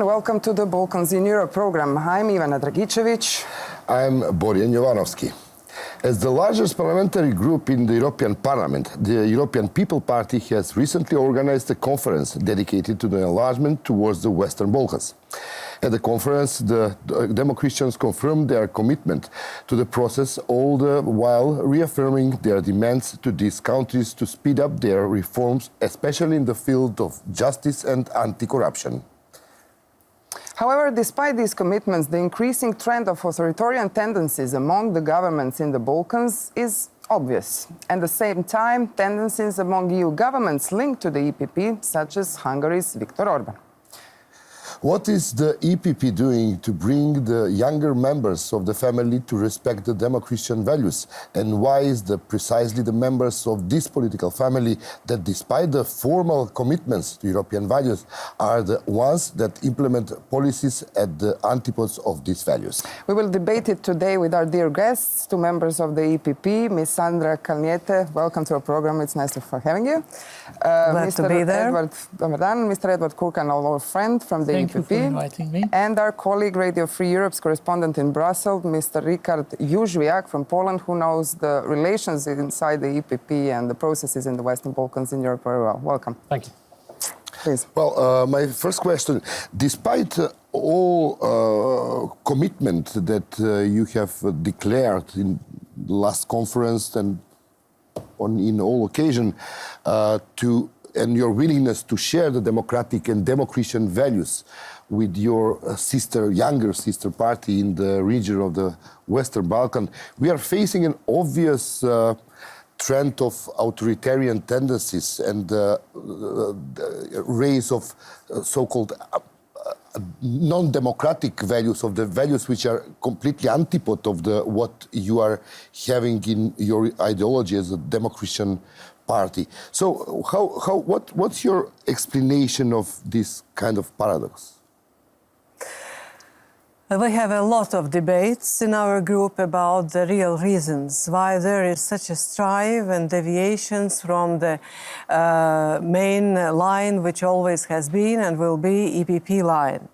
welcome to the Balkans in Europe program. I'm Ivana Dragicevic. I'm Borjan Jovanovski. As the largest parliamentary group in the European Parliament, the European People Party has recently organized a conference dedicated to the enlargement towards the Western Balkans. At the conference, the Demo-Christians confirmed their commitment to the process, all the while reaffirming their demands to these countries to speed up their reforms, especially in the field of justice and anti-corruption. However, despite these commitments, the increasing trend of authoritarian tendencies among the governments in the Balkans is obvious. At the same time, tendencies among EU governments linked to the EPP, such as Hungary's Viktor Orban. What is the EPP doing to bring the younger members of the family to respect the Demo-Christian values? And why is precisely the members of this political family that, despite the formal commitments to European values, are the ones that implement policies at the antipodes of these values? We will debate it today with our dear guests, two members of the EPP, Ms. Sandra Kalniete. Welcome to our program. It's nice for having you. Glad to be there. Mr. Eduard Kukan, our friend from the EPP. Thank you for inviting me. And our colleague, Radio Free Europe's correspondent in Brussels, Mr. Rikard Jozwiak from Poland, who knows the relations inside the EPP and the processes in the Western Balkans in Europe very well. Welcome. Thank you. Please. Well, my first question, despite all commitment that you have declared in the last conference and in all occasions, and your willingness to share the democratic and Demo-Christian values with your younger sister party in the region of the Western Balkans, we are facing an obvious trend of authoritarian tendencies and rise of so-called non-democratic values, of the values which are completely antipode of what you are having in your ideology as a Demo-Christian party. So what's your explanation of this kind of paradox? We have a lot of debates in our group about the real reasons why there is such a strife and deviations from the main line, which always has been and will be EPP line.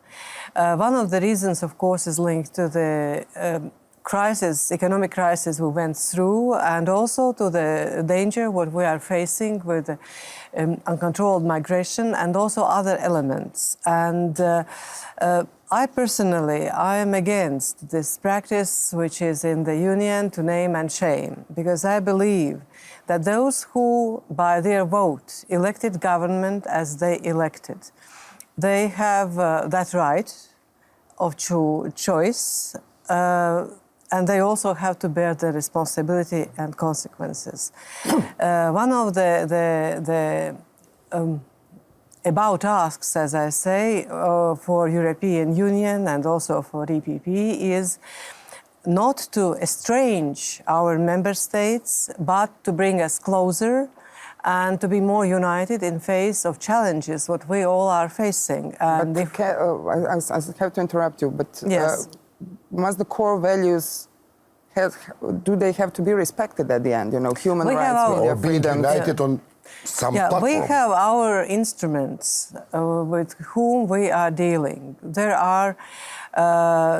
One of the reasons, of course, is linked to the economic crisis we went through, and also to the danger what we are facing with uncontrolled migration and also other elements. And I personally, I am against this practice which is in the Union to name and shame, because I believe that those who, by their vote, elected government as they elected, they have that right of choice, and they also have to bear the responsibility and consequences. One of the about asks, as I say, for European Union and also for EPP is not to estrange our member states, but to bring us closer and to be more united in face of challenges what we all are facing. And but I have to interrupt you, but yes. Must the core values do they have to be respected at the end? You know, human rights, media freedom. United on some platform. We have our instruments with whom we are dealing. There are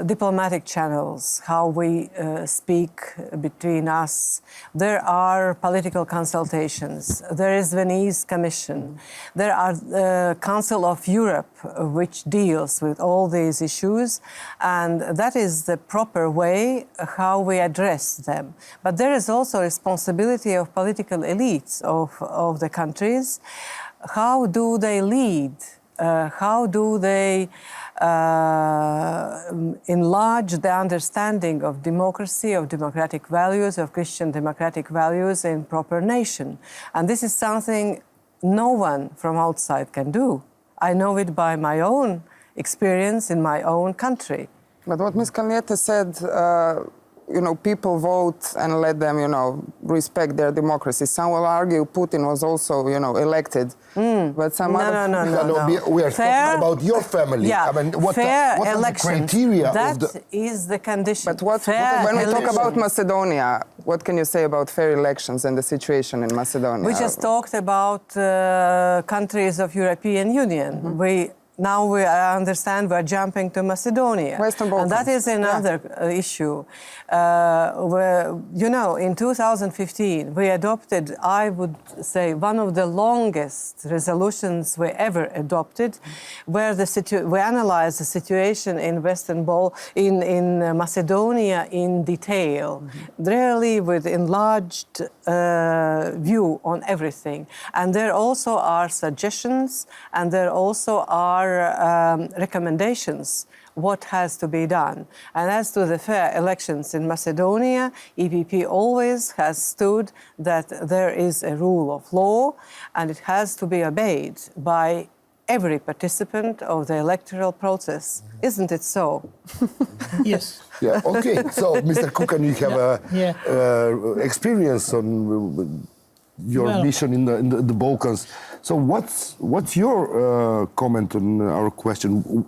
diplomatic channels, how we speak between us. There are political consultations. There is Venice Commission. There are Council of Europe, which deals with all these issues, and that is the proper way how we address them. But there is also responsibility of political elites of the countries. How do they lead? How do they enlarge the understanding of democracy, of democratic values, of Christian democratic values in proper nation? And this is something no one from outside can do. I know it by my own experience in my own country. But what Ms. Kalniete said, people vote and let them, respect their democracy. Some will argue Putin was also, elected. But some No. We are talking about your family. Yeah, I mean, what fair are the criteria that of the... is the condition. But when we talk about Macedonia, what can you say about fair elections and the situation in Macedonia? We just talked about countries of European Union. We now I understand we're jumping to Macedonia. Western Balkans. And that is another issue. Where, you know, in 2015, we adopted, I would say, one of the longest resolutions we ever adopted, where we analyzed the situation in in Macedonia in detail, really with enlarged view on everything. And there also are suggestions, and there also are recommendations what has to be done. And as to the fair elections in Macedonia, EPP always has stood that there is a rule of law and it has to be obeyed by every participant of the electoral process. Isn't it so? Yes. Yeah, okay. So, Mr. Kukan, you have experience on your mission in the Balkans. So what's your comment on our question?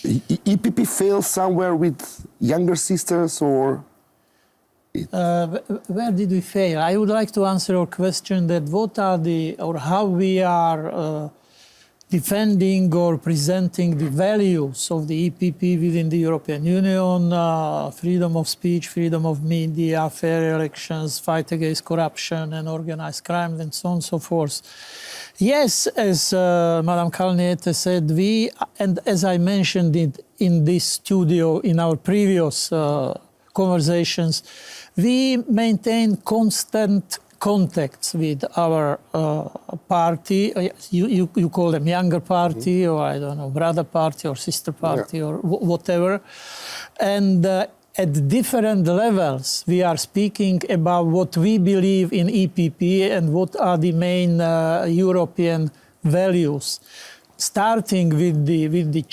EPP fails somewhere with younger sisters, or? Where did we fail? I would like to answer your question that what are or how we are defending or presenting the values of the EPP within the European Union, freedom of speech, freedom of media, fair elections, fight against corruption and organized crime, and so on and so forth. Yes, as Madam Kalniete said, and as I mentioned it in this studio in our previous conversations, we maintain constant contacts with our party. You call them younger party, or I don't know, brother party or sister party, or whatever. And at different levels, we are speaking about what we believe in EPP and what are the main European values. Starting with the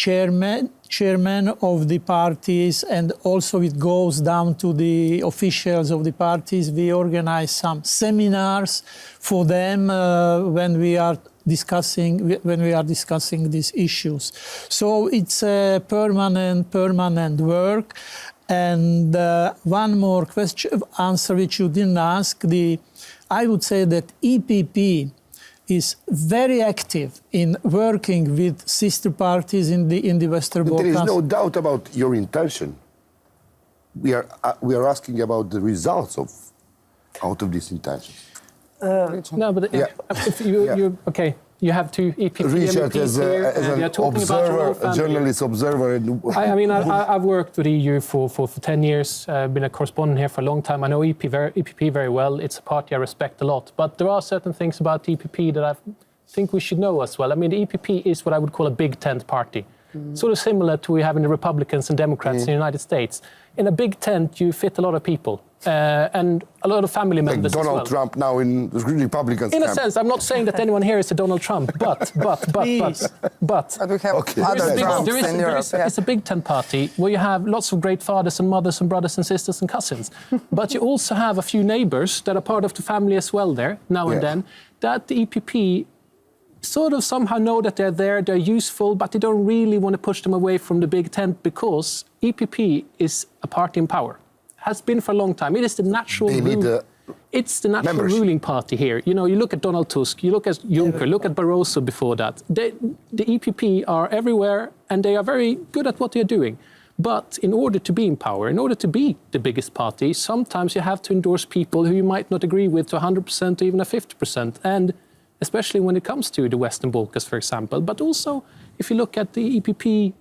chairman of the parties, and also it goes down to the officials of the parties. We organize some seminars for them when we are discussing these issues. So it's a permanent work. And one more answer which you didn't ask. I would say that EPP is very active in working with sister parties in the Western Balkans. There is no doubt about your intention. We are asking about the results out of this intention. No, but if you okay, you have two EPP Richard, MEPs as here, an observer, a journalist observer. I mean, I've worked with EU for 10 years, been a correspondent here for a long time. I know EPP very well. It's a party I respect a lot. But there are certain things about EPP that I think we should know as well. I mean, the EPP is what I would call a big tent party. Sort of similar to we have in the Republicans and Democrats in the United States. In a big tent, you fit a lot of people and a lot of family members like Donald as well. Trump now in the Republicans In camp. a sense, I'm not saying that anyone here is a Donald Trump, but. But we have other Trumps in Europe. It's a big tent party where you have lots of great fathers and mothers and brothers and sisters and cousins. But you also have a few neighbors that are part of the family as well there, now and then, that the EPP sort of somehow know that they're there, they're useful, but they don't really want to push them away from the big tent because EPP is a party in power. Has been for a long time. It is the natural it's the natural ruling party here. You know, you look at Donald Tusk, you look at Juncker, look at Barroso before that. The EPP are everywhere and they are very good at what they're doing. But in order to be in power, in order to be the biggest party, sometimes you have to endorse people who you might not agree with to 100% or even a 50%. And especially when it comes to the Western Balkans, for example. But also, if you look at the EPP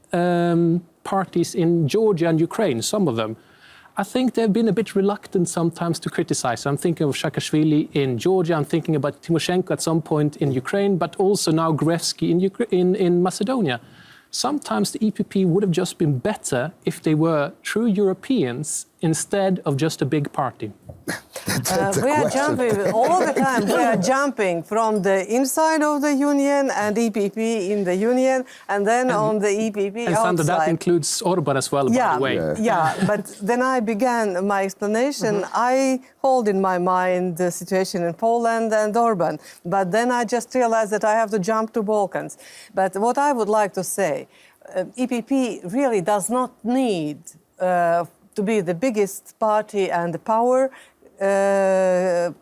parties in Georgia and Ukraine, some of them, I think they've been a bit reluctant sometimes to criticize. I'm thinking of Saakashvili in Georgia, I'm thinking about Tymoshenko at some point in Ukraine, but also now Gruevski in Macedonia. Sometimes the EPP would have just been better if they were true Europeans instead of just a big party. We are jumping all the time. We are jumping from the inside of the union and EPP in the union, and then on the EPP and outside. Sandra, that includes Orban as well, by the way. But then I began my explanation. I hold in my mind the situation in Poland and Orban, but then I just realized that I have to jump to Balkans. But what I would like to say, EPP really does not need to be the biggest party and the power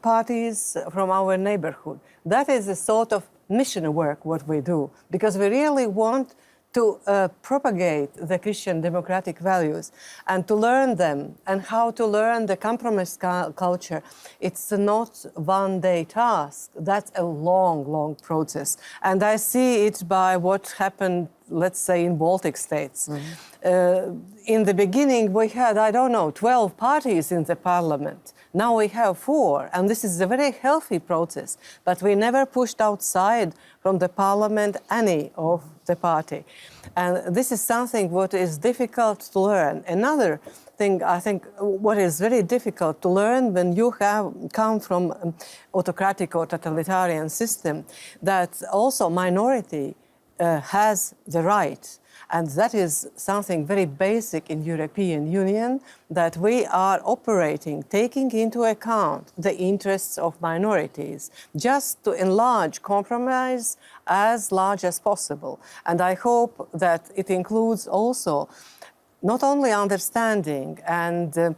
parties from our neighborhood. That is a sort of mission work what we do, because we really want to propagate the Christian democratic values and to learn them and how to learn the compromise culture. It's not one-day task. That's a long, long process. And I see it by what happened, let's say, in Baltic states. In the beginning, we had, 12 parties in the parliament. Now we have 4, and this is a very healthy process. But we never pushed outside from the parliament any of the party. And this is something what is difficult to learn. Another thing, I think, what is very difficult to learn when you come from an autocratic or totalitarian system, that also minority has the right. And that is something very basic in European Union, that we are operating, taking into account the interests of minorities, just to enlarge compromise as large as possible. And I hope that it includes also not only understanding and the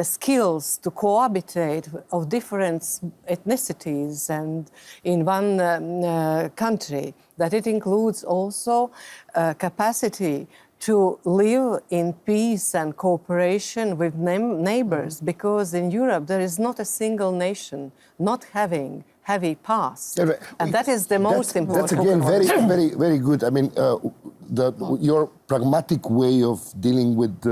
skills to cohabitate of different ethnicities and in one country, that it includes also capacity to live in peace and cooperation with neighbors, because in Europe there is not a single nation not having heavy past. Yeah, and that is the most important. That's again very good. I mean, your pragmatic way of dealing with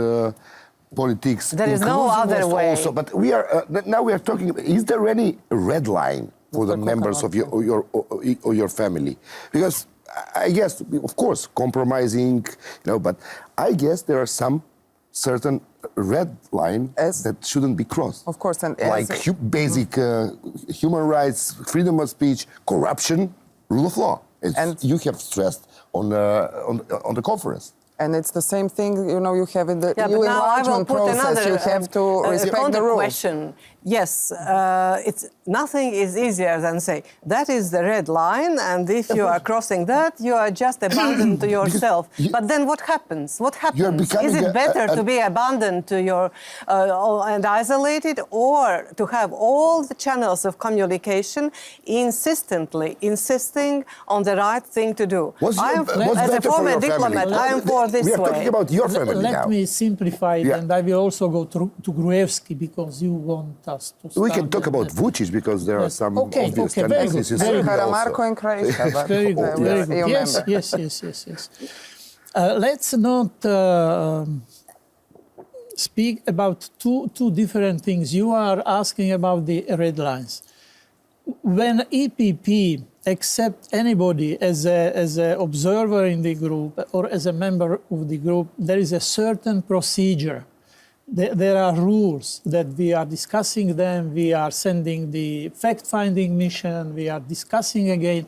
politics. There is no other way. Also, but we are now we are talking. Is there any red line for the members of your family? Because I guess, of course, compromising, but I guess there are some certain red line that shouldn't be crossed. Of course, and like basic human rights, freedom of speech, corruption, rule of law. And you have stressed on the conference. And it's the same thing, you have in the EU Enlargement process. You have to respect the rules. Question. Yes, nothing is easier than say, that is the red line, and if you are crossing that, you are just abandoned to yourself. But then what happens? What happens? Is it better to be abandoned to your and isolated, or to have all the channels of communication insisting on the right thing to do? As a former diplomat, I am for this way. We are talking about your family now. Let me simplify it, and I will also go to Gruevski, because you want us to we can talk about Vucic, because there are some obvious tendencies in Serbia also. Karamarko in Croatia. Very good, very good. Yes. Let's not speak about two different things. You are asking about the red lines. When EPP accept anybody as an observer in the group or as a member of the group, there is a certain procedure. There are rules that we are discussing them. We are sending the fact-finding mission. We are discussing again.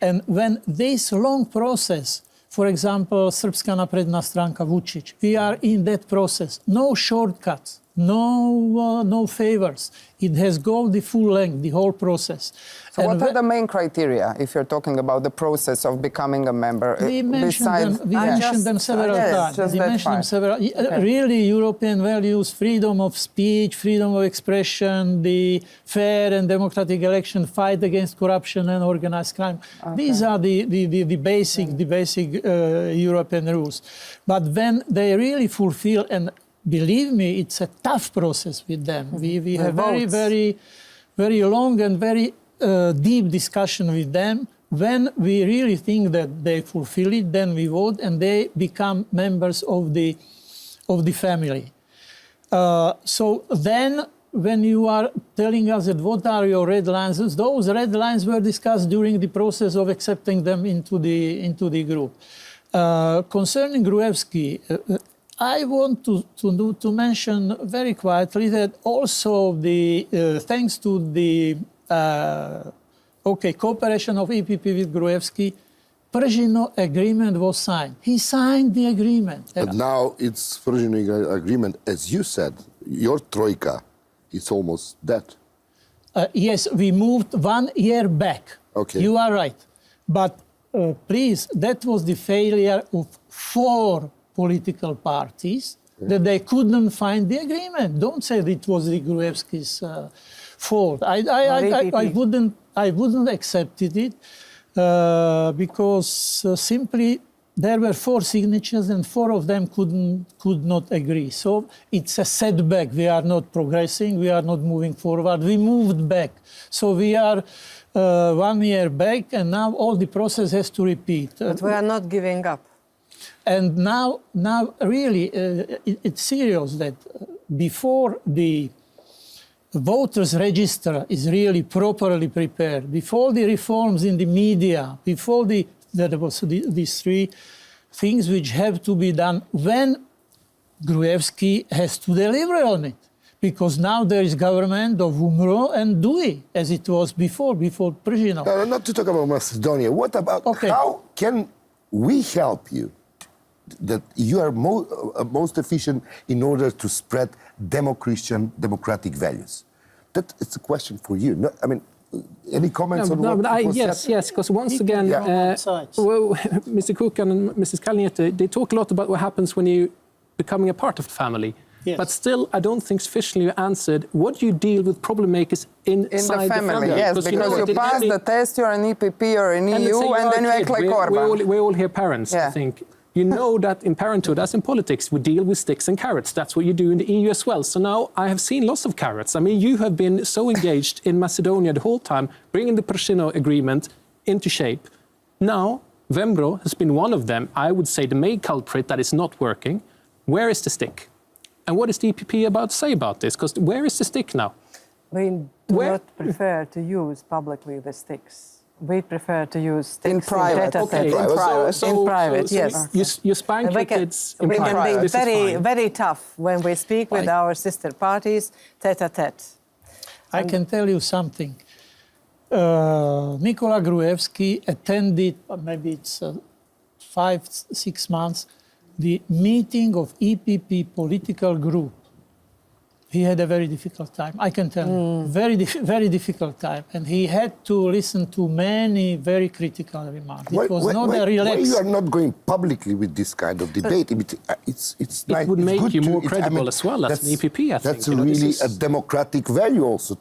And when this long process, for example, Srpska napredna stranka Vučić, we are in that process. No shortcuts, no favors. It has gone the full length, the whole process. So what are the main criteria if you're talking about the process of becoming a member? We mentioned them several times. Really, European values, freedom of speech, freedom of expression, the fair and democratic election, fight against corruption and organized crime. Okay. These are the basic European rules. But when they really fulfill, and believe me, it's a tough process with them. We have very long and very deep discussion with them. When we really think that they fulfill it, then we vote, and they become members of the family. So then, when you are telling us that what are your red lines, those red lines were discussed during the process of accepting them into the group. Concerning Gruevski, I want to mention very quietly that also thanks to the cooperation of EPP with Gruevski, Prešino agreement was signed. He signed the agreement. But now it's Prešino agreement, as you said, your troika, it's almost dead. Yes, we moved 1 year back. Okay. You are right. But please, that was the failure of 4 political parties, that they couldn't find the agreement. Don't say that it was the Gruevski's fault. I wouldn't accept it. because simply there were 4 signatures and 4 of them could not agree. So it's a setback. We are not progressing. We are not moving forward. We moved back. So we are 1 year back, and now all the process has to repeat. But we are not giving up. And now really, it's serious that before the voters' register is really properly prepared, before the reforms in the media, before there was these 3 things which have to be done when Gruevski has to deliver on it. Because now there is government of UMRO and DUI, as it was before Prigozhin. No, not to talk about Macedonia. What about how can we help you that you are most efficient in order to spread Christian democratic values? That is a question for you. No, I mean, any comments on what yes, because once again, Mr. Kukan and Mrs. Kalniete, they talk a lot about what happens when you becoming a part of the family. Yes. But still, I don't think sufficiently you answered what you deal with problem makers inside the family. Yes, because you pass the test, you're an EPP or an EU, and then you act like Orban. We're all here parents, I think. You know that in parenthood, as in politics, we deal with sticks and carrots. That's what you do in the EU as well. So now I have seen lots of carrots. I mean, you have been so engaged in Macedonia the whole time, bringing the Prigozhin agreement into shape. Now, Vembro has been one of them, I would say the main culprit that is not working. Where is the stick? And what is the EPP about to say about this? Because where is the stick now? We do not prefer to use publicly the sticks. We prefer to use sticks in private. In private, yes. You spank your kids in private. We can be very tough when we speak with our sister parties tête-à-tête. I can tell you something. Nikola Gruevski attended, maybe it's 5-6 months, the meeting of EPP political group. He had a very difficult time, I can tell you. Very difficult time. And he had to listen to many very critical remarks. It was not a relaxed... Why you are not going publicly with this kind of debate? It's it would make you more credible as well as the EPP, I think. That's really a democratic value also,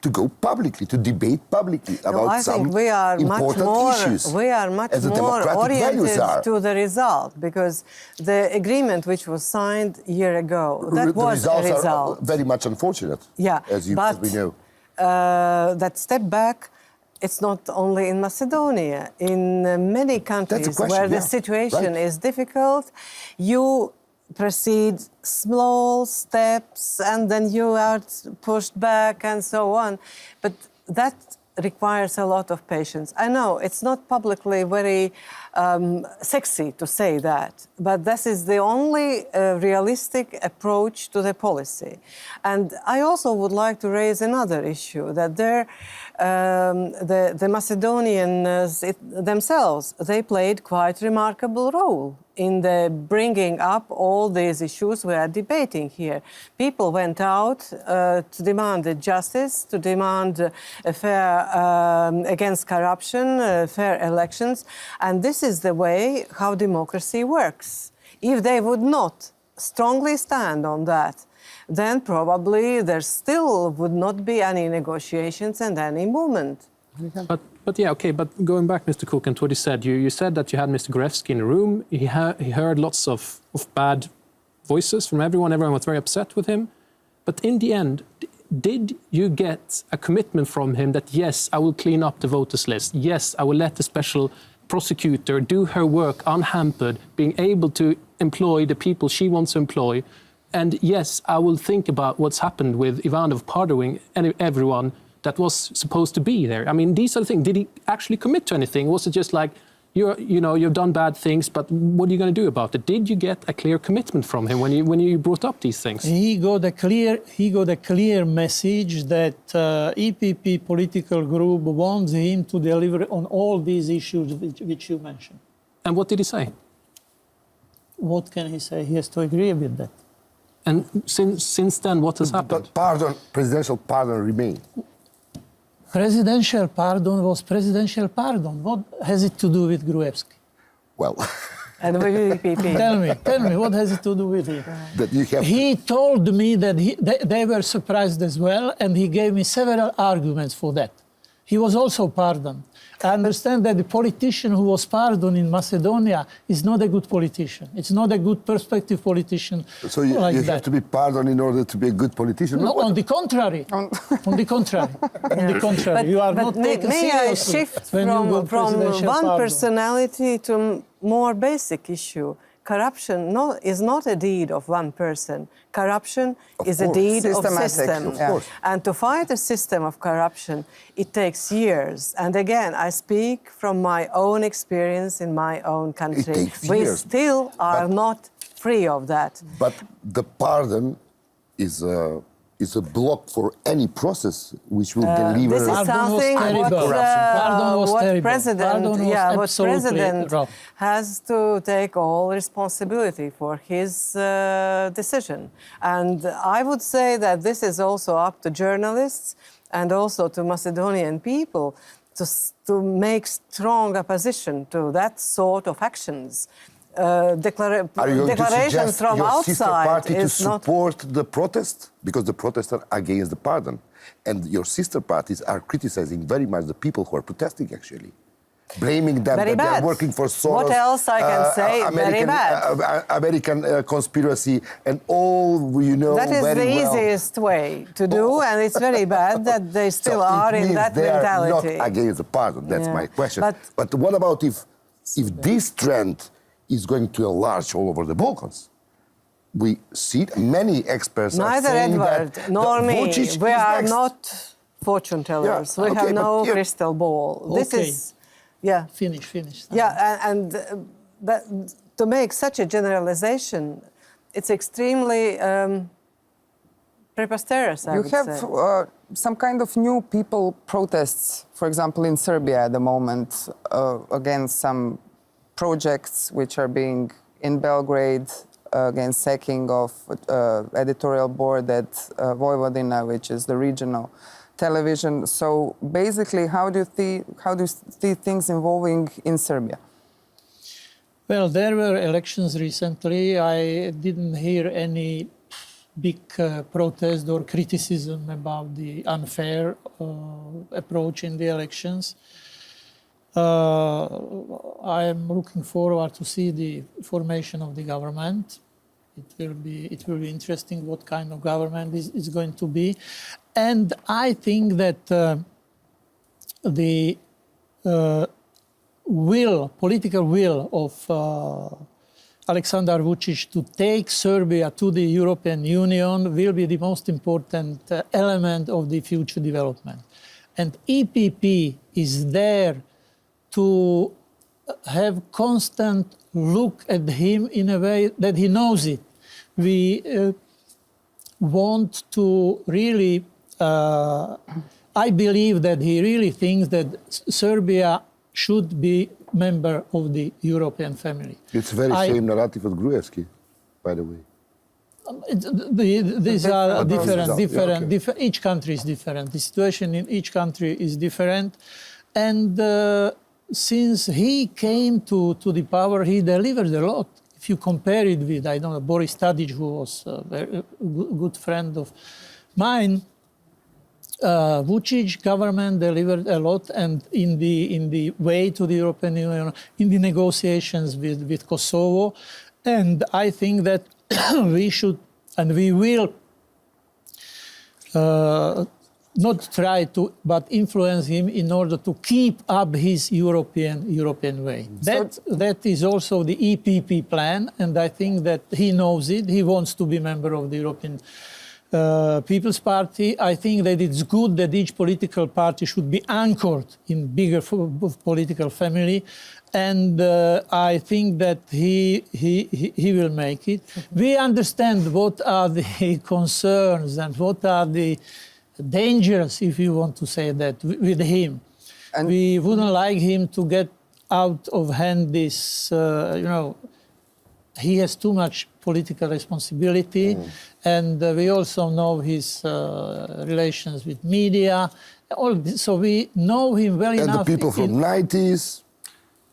to go publicly, to debate publicly about some important issues. We are much more oriented to the result, because the agreement which was signed a year ago, that was a result. Are very much unfortunate, as we know. That step back, it's not only in Macedonia. In many countries where the situation is difficult, you proceed small steps and then you are pushed back and so on. But that requires a lot of patience. I know it's not publicly very sexy to say that, but this is the only realistic approach to the policy. And I also would like to raise another issue, that the Macedonians themselves, they played quite remarkable role in the bringing up all these issues we are debating here. People went out to demand justice, to demand a fair, against corruption, fair elections, and this is the way how democracy works. If they would not strongly stand on that, then probably there still would not be any negotiations and any movement. But going back, Mr. Kukan, to what you said, you said that you had Mr. Gruevski in the room. He heard lots of bad voices from everyone. Everyone was very upset with him. But in the end, did you get a commitment from him that, yes, I will clean up the voters list. Yes, I will let the special prosecutor do her work unhampered, being able to employ the people she wants to employ. And yes, I will think about what's happened with Ivanov pardoning everyone that was supposed to be there. I mean, these are the things. Did he actually commit to anything? Was it just like, you've done bad things, but what are you going to do about it? Did you get a clear commitment from him when you brought up these things? He got a clear message that EPP political group wants him to deliver on all these issues which you mentioned. And what did he say? What can he say? He has to agree with that. And since then, what has happened? But presidential pardon remained. Presidential pardon was presidential pardon. What has it to do with Gruevski? Well... And with EPP. Tell me, what has it to do with him? That you have he told me that they were surprised as well, and he gave me several arguments for that. he was also pardoned. I understand that the politician who was pardoned in Macedonia is not a good politician. It's not a good perspective politician. So you have to be pardoned in order to be a good politician? No, on the contrary. On the contrary. On the contrary. You are not taken may I seriously shift when you go from presidential one pardon. personality to more basic issue? Corruption is not a deed of one person. Corruption is a deed of system. Of course. And to fight a system of corruption, it takes years. And again, I speak from my own experience in my own country. It takes we years. still are not free of that. But the pardon is a block for any process which will deliver... This is Pardon was something terrible. Pardon was what terrible. President, Pardon was what absolutely President wrong. has to take all responsibility for his decision. And I would say that this is also up to journalists and also to Macedonian people to make strong opposition to that sort of actions. Are you going to Declarations suggest from your sister outside party to is not... support the protest? Because the protests are against the pardon. And your sister parties are criticizing very much the people who are protesting, actually. Blaming them Very that they bad. are working for Soros. What else I can say? American, Very bad. American conspiracy and all, you know, That is very the well. easiest way to do, and it's very bad that they still So it are in means that they mentality. are not against the pardon. That's Yeah. my question. But what about if this trend is going to enlarge all over the Balkans? We see many experts are neither saying Edward that nor me, Vučić we is are next. not fortune tellers. Yeah, We okay, have but no yeah. crystal ball. This Okay. is, yeah. Finish. Yeah, and that, to make such a generalization, it's extremely preposterous, I You would have say. some kind of new people protests, for example, in Serbia at the moment, against some projects which are being in Belgrade, against sacking of editorial board at Vojvodina, which is the regional television. So basically, how do you see things evolving in Serbia? Well, there were elections recently. I didn't hear any big protest or criticism about the unfair approach in the elections. I am looking forward to see the formation of the government. It will be interesting what kind of government is going to be. And I think that the political will of Aleksandar Vučić to take Serbia to the European Union will be the most important element of the future development. And EPP is there to have constant look at him in a way that he knows it. We want to really, I believe that he really thinks that Serbia should be member of the European family. It's very same narrative as Gruevski, by the way. These are different. Yeah, okay. Each country is different. The situation in each country is different. And since he came to the power, he delivered a lot. If you compare it with, I don't know, Boris Tadic, who was a very good friend of mine, Vučić government delivered a lot, and in the way to the European Union, in the negotiations with Kosovo, and I think that we should and we will not try to, but influence him in order to keep up his European way. That is also the EPP plan, and I think that he knows it. He wants to be member of the European People's Party. I think that it's good that each political party should be anchored in bigger political family, and I think that he will make it. We understand what are the concerns and what are the dangers, if you want to say that, with him. And we wouldn't like him to get out of hand this, he has too much political responsibility, and we also know his relations with media. So we know him well enough. And the people from 90s.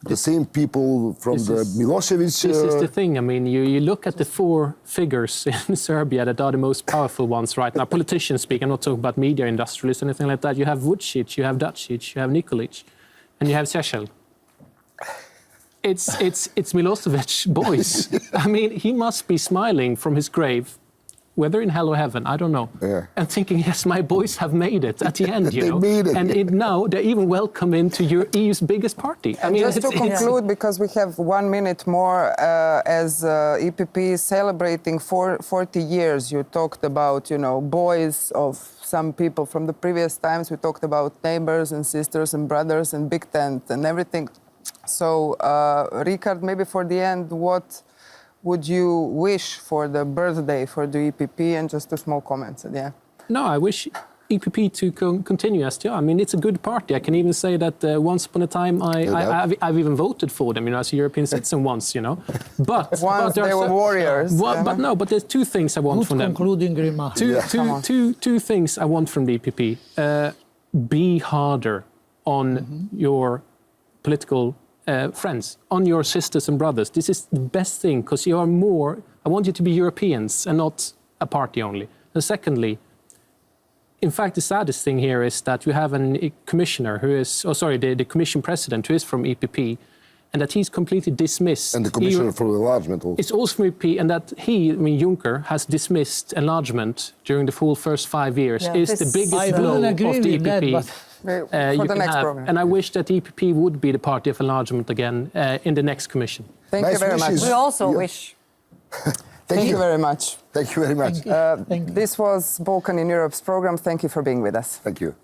the same people from the Milosevic. This is the thing. I mean, you look at the four figures in Serbia that are the most powerful ones right now. Politicians speak. I'm not talking about media industrialists or anything like that. You have Vucic, you have Dacic, you have Nikolic, and you have Šešelj. It's Milosevic boys. I mean, he must be smiling from his grave, whether in hell or heaven, I don't know, and thinking, yes, my boys have made it at the end, you know. Made it. And now they're even welcome into your EU's biggest party. I mean, just to conclude, because we have 1 minute more, as EPP is celebrating 40 years, you talked about, you know, boys of some people from the previous times. We talked about neighbors and sisters and brothers and big tent and everything. So, Rikard, maybe for the end, what would you wish for the birthday for the EPP, and just a small comment at the end? No, I wish EPP to continue as they are. I mean, it's a good party. I can even say that once upon a time I've even voted for them, you know, as a European citizen once, you know. But once they were warriors. But there's two things I want Good from them. concluding remark. Two things I want from the EPP. Be harder on your political friends, on your sisters and brothers. This is the best thing, because you are more. I want you to be Europeans and not a party only. And secondly, in fact, the saddest thing here is that you have a commissioner who is, the commission president who is from EPP, and that he's completely dismissed. And the commissioner for enlargement also. It's also from EPP, and that Juncker, has dismissed enlargement during the full first 5 years. Yeah, is the biggest I blow wouldn't of agree the with EPP. that, For you the can next have. program. And I wish that the EPP would be the party of enlargement again in the next commission. Thank you Nice very wishes. much. We also wish. Thank you very much. Thank you very much. Thank you. This was Balkan in Europe's program. Thank you for being with us. Thank you.